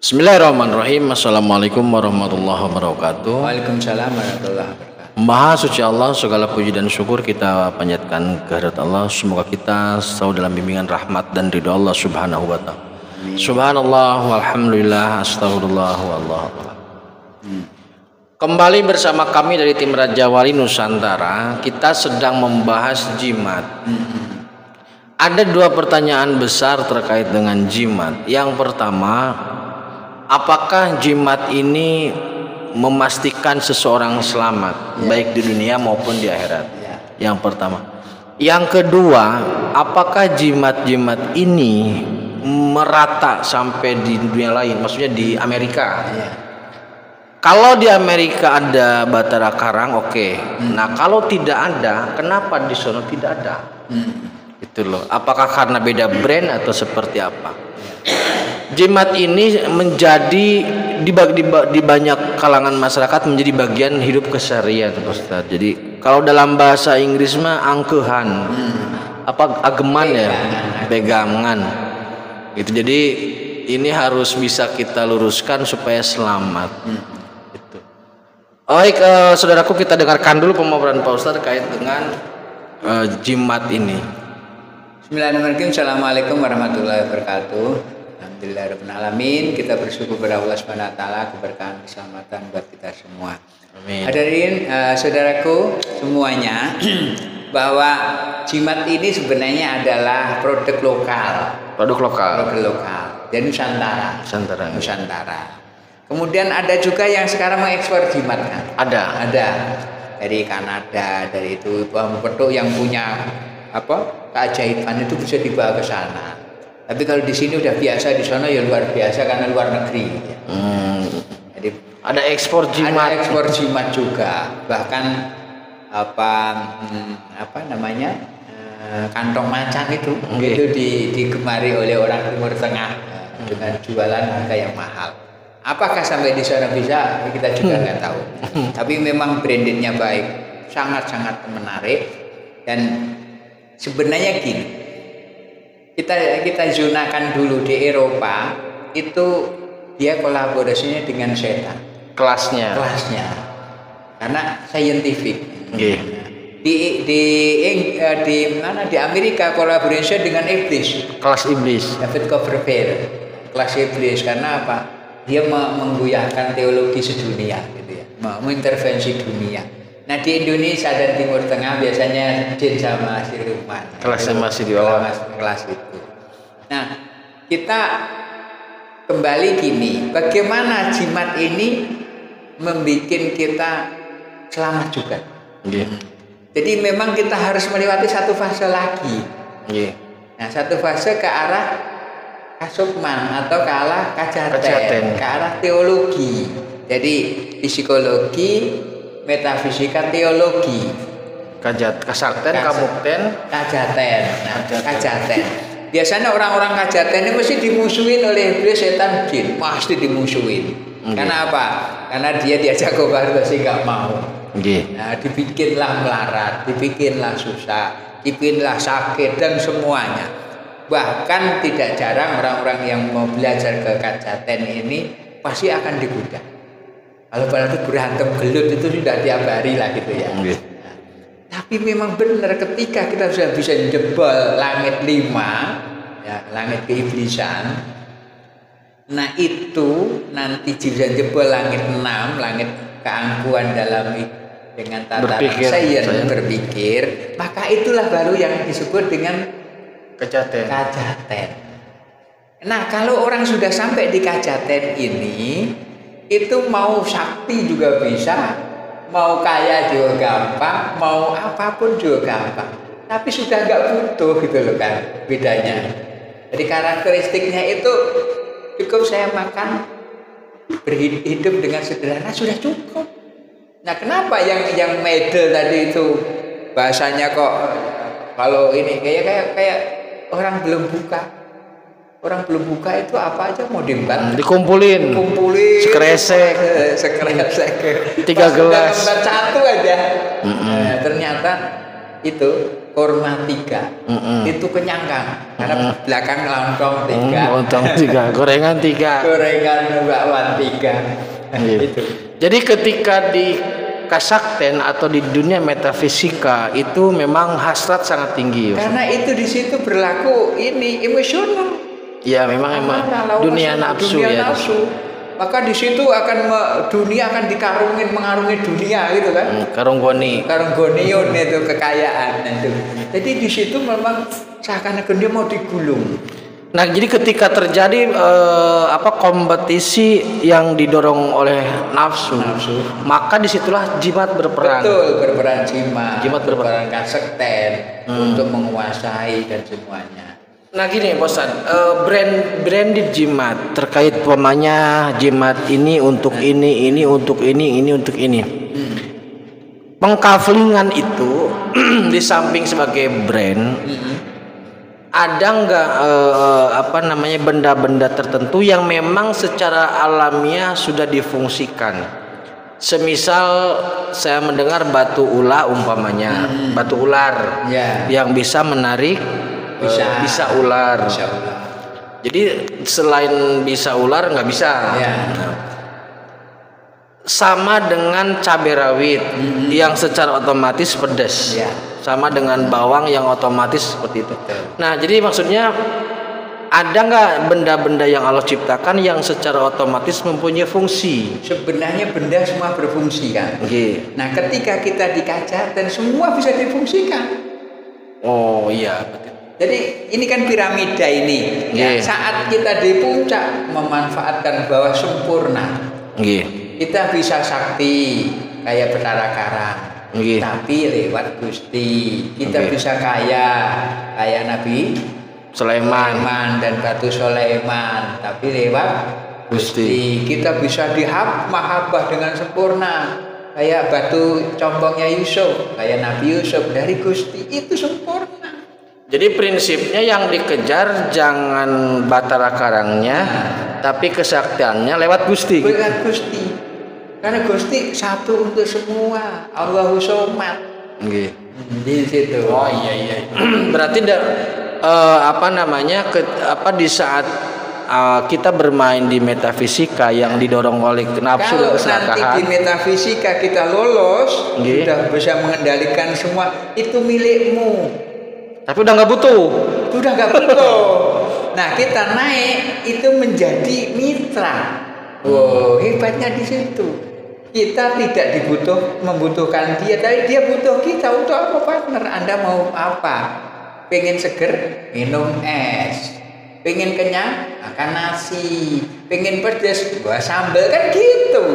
Bismillahirrahmanirrahim. Assalamualaikum warahmatullahi wabarakatuh. Waalaikumsalam warahmatullahi wabarakatuh. Maha suci Allah, segala puji dan syukur kita panjatkan kehadirat Allah. Semoga kita selalu dalam bimbingan rahmat dan ridho Allah Subhanahu wa ta'ala. Subhanallah walhamdulillah astagfirullah wallahu a'lam. Kembali bersama kami dari tim Raja Wali Nusantara. Kita sedang membahas jimat. Ada dua pertanyaan besar terkait dengan jimat. Yang pertama, apakah jimat ini memastikan seseorang selamat, baik di dunia maupun di akhirat? Yang pertama. Yang kedua, apakah jimat-jimat ini merata sampai di dunia lain, maksudnya di Amerika? Kalau di Amerika ada Batara Karang, oke. Nah, kalau tidak ada, kenapa di sana tidak ada? Itu loh. Apakah karena beda brand atau seperti apa? Jimat ini menjadi di banyak kalangan masyarakat menjadi bagian hidup keseharian, Ustaz. Jadi kalau dalam bahasa Inggris mah angkehan, ageman ya, pegangan. Gitu. Jadi ini harus bisa kita luruskan supaya selamat. Itu. Baik, saudaraku, kita dengarkan dulu pemaparan Pak Ustaz terkait dengan jimat ini. Bismillahirrahmanirrahim. Assalamualaikum warahmatullahi wabarakatuh. Alhamdulillahirrahmanirrahim. Kita bersyukur kepada Allah Subhanahu wa taala keberkahan keselamatan buat kita semua. Amin. Hadirin saudaraku semuanya, bahwa jimat ini sebenarnya adalah produk lokal. Produk lokal. Produk lokal. Dan Nusantara. Nusantara. Kemudian ada juga yang sekarang mengekspor jimat kan? Ada. Dari Kanada, dari itu petuk yang punya keajaiban itu bisa dibawa ke sana. Tapi kalau di sini udah biasa, di sana ya luar biasa karena luar negeri. Jadi ada ekspor jimat. Ada ekspor jimat juga. Bahkan kantong macan itu digemari oleh orang Timur Tengah dengan jualan harga yang mahal. Apakah sampai di sana bisa? Kita juga nggak tahu. Tapi memang brandingnya baik, sangat-sangat menarik. Dan sebenarnya gini, kita zonakan dulu di Eropa itu dia kolaborasinya dengan setan. Kelasnya, karena scientific. Di Amerika kolaborasinya dengan iblis. Kelas iblis. David Copperfield, kelas iblis. Karena apa? Dia mengguyahkan teologi sedunia, gitu ya, mengintervensi dunia. Nah, di Indonesia dan Timur Tengah biasanya jin sama siluman. Kelasnya masih di bawah kelas itu. Nah, kita kembali gini, bagaimana jimat ini membuat kita selamat juga. Jadi memang kita harus melewati satu fase lagi. Nah, satu fase ke arah kasukman atau ke arah kajaten, ke arah teologi. Jadi psikologi, metafisika, teologi. Kasakten, kamukten, kajaten. Nah, kajaten. Biasanya orang-orang kajaten ini mesti dimusuhin oleh iblis, setan, jin. Pasti dimusuhin. Karena apa? Karena dia diajak kolaborasi nggak mau. Nah, dibikinlah melarat, dibikinlah susah, dibikinlah sakit dan semuanya. Bahkan tidak jarang orang-orang yang mau belajar ke kajaten ini pasti akan digoda. Kalau berarti berantem gelut itu sudah tiap hari lah gitu ya. Nah, tapi memang benar ketika kita sudah bisa jebol langit 5, ya, langit keiblisan. Nah, itu nanti bisa jebol langit 6, langit keangkuhan dalam dengan tataran sains berpikir, maka itulah baru yang disebut dengan kajaten. Nah, kalau orang sudah sampai di kajaten ini, itu mau sakti juga bisa, mau kaya juga gampang, mau apapun juga gampang. Tapi sudah nggak butuh gitu loh kan bedanya. Jadi karakteristiknya itu cukup saya makan, berhidup dengan sederhana sudah cukup. Nah, kenapa yang medel tadi itu bahasanya kok kalau ini kayak orang belum buka. Orang belum buka itu apa aja mau diembat. Dikumpulin. Sekresek. 3 gelas. Satu aja. Nah, ternyata itu kurma 3. Itu kenyang Kang. Karena belakang lontong 3. Lontong 3, gorengan 3. Gorengan bakwan 3. Itu. Jadi ketika di kasakten atau di dunia metafisika itu memang hasrat sangat tinggi. Karena itu di situ berlaku ini emosional. Ya memang dunia nafsu ya. Nafsu. Maka di situ dunia akan mengarungi dunia gitu kan. Karunggoni itu kekayaan itu. Jadi di situ memang seakan-akan dia mau digulung. Nah, jadi ketika terjadi kompetisi yang didorong oleh nafsu, maka disitulah jimat berperan. Betul, berperan jimat berperan kasekten untuk menguasai dan semuanya. Nah gini Pak Ustadz, branded jimat terkait pemanya jimat ini untuk ini untuk ini untuk ini. Pengkaflingan itu di samping sebagai brand, ada nggak benda-benda tertentu yang memang secara alamiah sudah difungsikan? Semisal saya mendengar batu ular umpamanya, batu ular yang bisa menarik bisa ular. Jadi selain bisa ular nggak bisa. Sama dengan cabai rawit yang secara otomatis pedas, sama dengan bawang yang otomatis seperti itu. Nah, jadi maksudnya ada nggak benda-benda yang Allah ciptakan yang secara otomatis mempunyai fungsi? Sebenarnya benda semua berfungsi kan. Nah, ketika kita di Kajaten semua bisa difungsikan. Oh iya, betul. Jadi ini kan piramida ini. Saat kita di puncak memanfaatkan bawah sempurna. Kita bisa sakti kayak Betara Karang, tapi lewat Gusti. Kita bisa kaya kayak Nabi Sulaiman dan Batu Sulaiman, tapi lewat Gusti. Kita bisa mahabbah dengan sempurna kayak batu combongnya Yusuf, kayak Nabi Yusuf dari Gusti. Itu sempurna. Jadi prinsipnya yang dikejar jangan Batara Karangnya, tapi kesaktiannya lewat Gusti. Lewat Gusti. Karena Gusti satu untuk semua. Allahu Somad. Di situ. Oh iya. Berarti di saat kita bermain di metafisika yang didorong oleh nafsu dan keserakahan. Kalau nanti di metafisika kita lolos, sudah bisa mengendalikan semua, itu milikmu. Tapi udah nggak butuh. Nah, kita naik itu menjadi mitra. Hebatnya di situ. Kita tidak membutuhkan dia, tapi dia butuh kita. Untuk apa partner? Anda mau apa? Pengen seger, minum es. Pengen kenyang, makan nasi. Pengen pedas, buah sambal, kan gitu.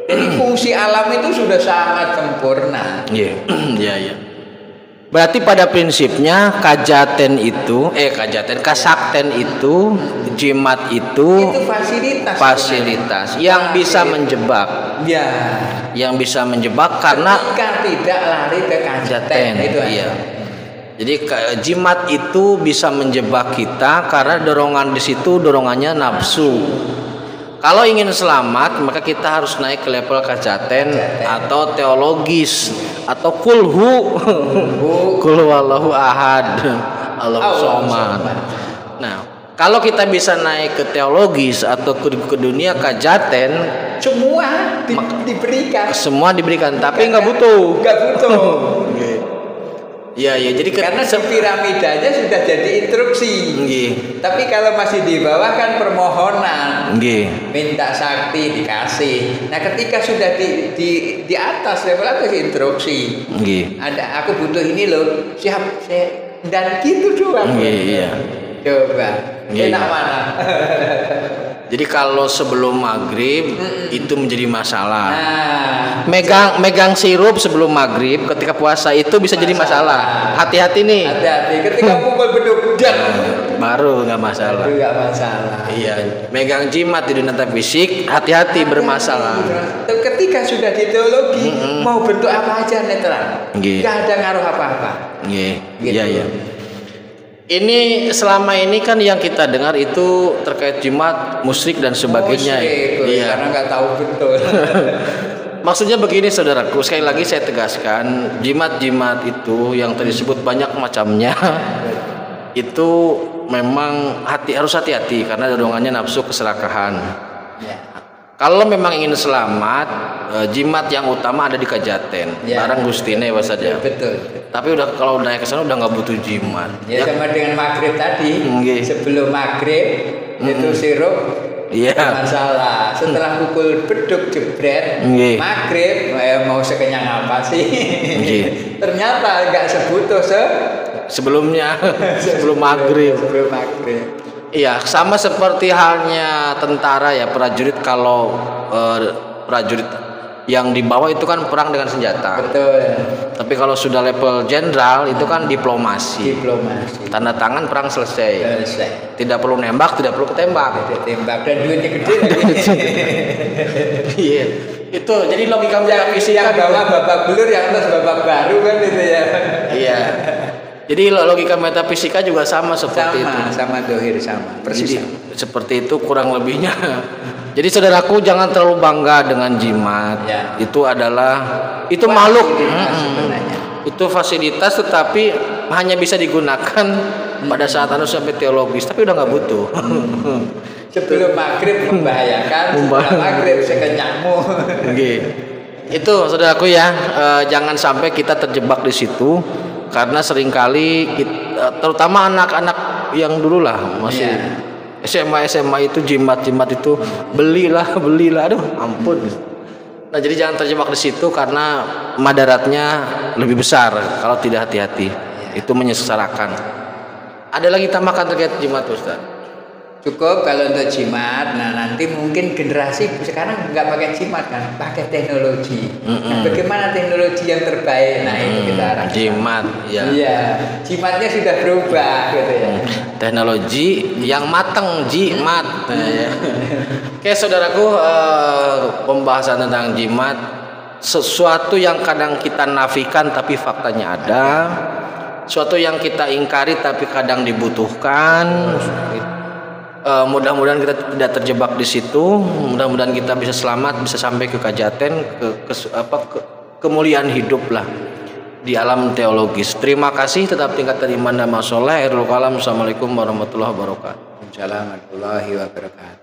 Jadi fungsi alam itu sudah sangat sempurna. Iya. Berarti pada prinsipnya kasakten itu, jimat itu fasilitas yang bisa menjebak. Yang bisa menjebak karena tidak lari ke kasakten itu. Jadi jimat itu bisa menjebak kita karena dorongan di situ dorongannya nafsu. Kalau ingin selamat maka kita harus naik ke level kasakten atau teologis atau kulhu wallahu ahad Allahu somad. Nah, kalau kita bisa naik ke teologis atau ke dunia kasakten, semua diberikan tapi nggak butuh. Iya, jadi karena piramidanya sudah jadi instruksi. Tapi kalau masih di bawah kan permohonan. Minta sakti dikasih. Nah, ketika sudah di atas level atas instruksi. Ada aku butuh ini loh. Siap, dan gitu doang. Coba. Enak mana? Jadi kalau sebelum maghrib itu menjadi masalah. Megang sirup sebelum maghrib ketika puasa itu bisa jadi masalah. Hati-hati nih. Ketika pukul beduk baru nggak masalah. Iya. Megang jimat di dunia fisik hati-hati bermasalah. Ketika sudah di teologi mau bentuk apa aja netral. Nggak ada ngaruh apa-apa. Iya. Ini selama ini kan yang kita dengar itu terkait jimat, musyrik dan sebagainya. Karena nggak tahu betul. Maksudnya begini saudaraku, sekali lagi saya tegaskan, jimat-jimat itu yang tadi disebut banyak macamnya itu memang harus hati-hati karena dorongannya nafsu keserakahan. Ya. Kalau memang ingin selamat, jimat yang utama ada di Kajaten, Ya. barang Gustine saja. Betul. Tapi kalau naik ke sana udah nggak butuh jimat. Ya, sama dengan maghrib tadi. Nggih. Sebelum maghrib itu sirup. Iya. Tidak masalah. Setelah pukul beduk jebret, Nggih. maghrib, mau sekenyang apa sih? Nggih. Ternyata nggak sebutuh Sebelumnya, sebelum maghrib. Sebelum maghrib. Iya, sama seperti halnya tentara ya, prajurit kalau prajurit yang di bawah itu kan perang dengan senjata. Betul. Tapi kalau sudah level jenderal itu kan diplomasi. Diplomasi. Tanda tangan perang selesai. Selesai. Tidak perlu nembak, tidak perlu ketembak. Tembak dan duitnya gede lagi. Iya. Itu jadi logika metafisika Yang bawah babak belur, yang atas babak baru kan itu ya. Iya. Jadi logika metafisika juga sama seperti itu. Sama dohir sama. Persis. Jadi, seperti itu kurang lebihnya. Jadi saudaraku jangan terlalu bangga dengan jimat. Ya. Itu adalah makhluk. Sebenarnya. Itu fasilitas tetapi hanya bisa digunakan pada saat sampai teologis, tapi udah nggak butuh. Sebelum maghrib membahayakan, setelah maghrib sekenyangmu. Okay. Itu saudaraku ya, jangan sampai kita terjebak di situ karena seringkali terutama anak-anak yang dulu lah masih SMA itu jimat itu belilah aduh ampun. Nah jadi jangan terjebak di situ karena madaratnya lebih besar kalau tidak hati-hati. Itu menyesarakan. Ada lagi tambahkan terkait jimat Ustaz? Cukup kalau untuk jimat. Nah nanti mungkin generasi sekarang nggak pakai jimat kan, pakai teknologi. Nah, bagaimana teknologi yang terbaik? Nah itu kita arahkan. Jimat, ya. Iya, jimatnya sudah berubah gitu ya. Teknologi yang mateng, jimat. Ya. Oke saudaraku, pembahasan tentang jimat sesuatu yang kadang kita nafikan tapi faktanya ada, suatu yang kita ingkari tapi kadang dibutuhkan. Mudah-mudahan kita tidak terjebak di situ. Mudah-mudahan kita bisa selamat, bisa sampai ke Kajaten, kemuliaan hidup lah di alam teologis. Terima kasih. Tetap tingkatkan iman dan masoleh. Assalamualaikum warahmatullahi wabarakatuh. Assalamualaikum warahmatullahi wabarakatuh.